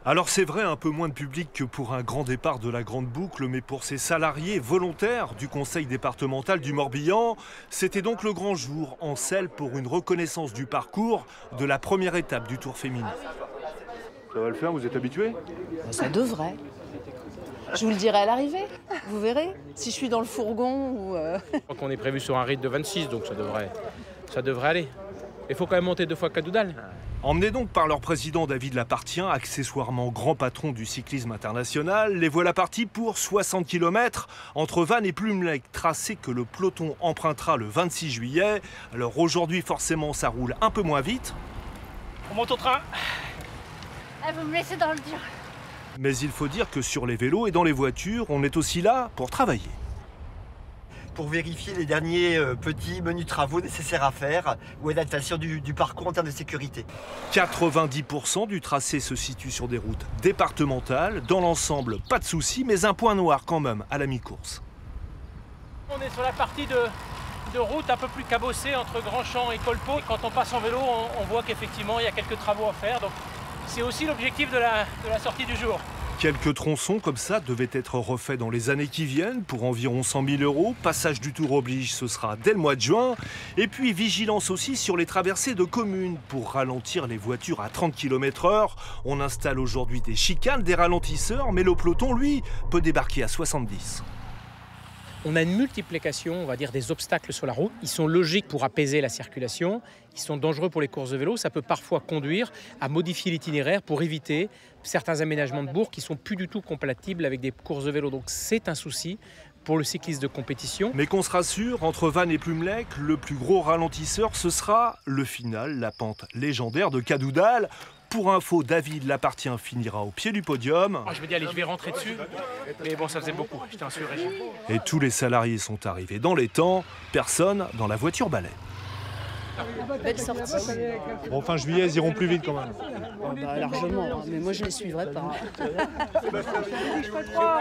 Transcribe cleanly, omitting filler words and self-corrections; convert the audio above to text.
Alors c'est vrai, un peu moins de public que pour un grand départ de la Grande Boucle, mais pour ces salariés volontaires du conseil départemental du Morbihan, c'était donc le grand jour en Selle pour une reconnaissance du parcours de la première étape du Tour féminin. Ça va le faire, vous êtes habitué? Ça devrait. Je vous le dirai à l'arrivée, vous verrez, si je suis dans le fourgon ou... Je crois qu'on est prévu sur un rythme de 26, donc ça devrait aller. Il faut quand même monter 2 fois Cadoudal. Emmenés donc par leur président David Lapartien, accessoirement grand patron du cyclisme international, les voilà partis pour 60 km entre Vannes et Plumelec, tracé que le peloton empruntera le 26 juillet. Alors aujourd'hui, forcément, ça roule un peu moins vite. On monte au train. Vous me laissez dans le dur. Mais il faut dire que sur les vélos et dans les voitures, on est aussi là pour travailler. Pour vérifier les derniers petits menus travaux nécessaires à faire ou adaptation du parcours en termes de sécurité. 90% du tracé se situe sur des routes départementales. Dans l'ensemble, pas de soucis, mais un point noir quand même à la mi-course. On est sur la partie de route un peu plus cabossée entre Grandchamp et Colpeau. Quand on passe en vélo, on voit qu'effectivement il y a quelques travaux à faire. Donc c'est aussi l'objectif de la sortie du jour. Quelques tronçons comme ça devaient être refaits dans les années qui viennent pour environ 100 000 €. Passage du Tour oblige, ce sera dès le mois de juin. Et puis vigilance aussi sur les traversées de communes. Pour ralentir les voitures à 30 km/h, on installe aujourd'hui des chicanes, des ralentisseurs, mais le peloton, lui, peut débarquer à 70. On a une multiplication, on va dire, des obstacles sur la route. Ils sont logiques pour apaiser la circulation, ils sont dangereux pour les courses de vélo. Ça peut parfois conduire à modifier l'itinéraire pour éviter certains aménagements de bourg qui sont plus du tout compatibles avec des courses de vélo. Donc c'est un souci pour le cycliste de compétition. Mais qu'on se rassure, entre Vannes et Plumelec, le plus gros ralentisseur, ce sera le final, la pente légendaire de Cadoudal. Pour info, David Lapartien finira au pied du podium. Je me dis, allez, je vais rentrer dessus. Mais bon, ça faisait beaucoup, j'étais en sur-régime. Et tous les salariés sont arrivés dans les temps, personne dans la voiture balai. Belle sortie. Bon, fin juillet, ils iront plus vite quand même. Largement, mais moi je ne les suivrai pas.